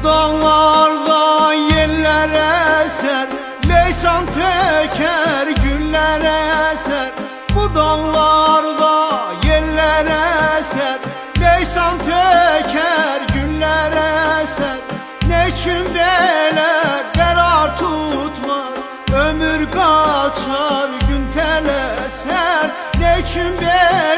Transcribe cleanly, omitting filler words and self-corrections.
dağlarda yeller eser, leysan töker güller eser. Bu dağlarda yeller eser, leysan töker güller eser. Neçün belə qərar tutmaz, ömür qaçar gün tələsər. Neçün belə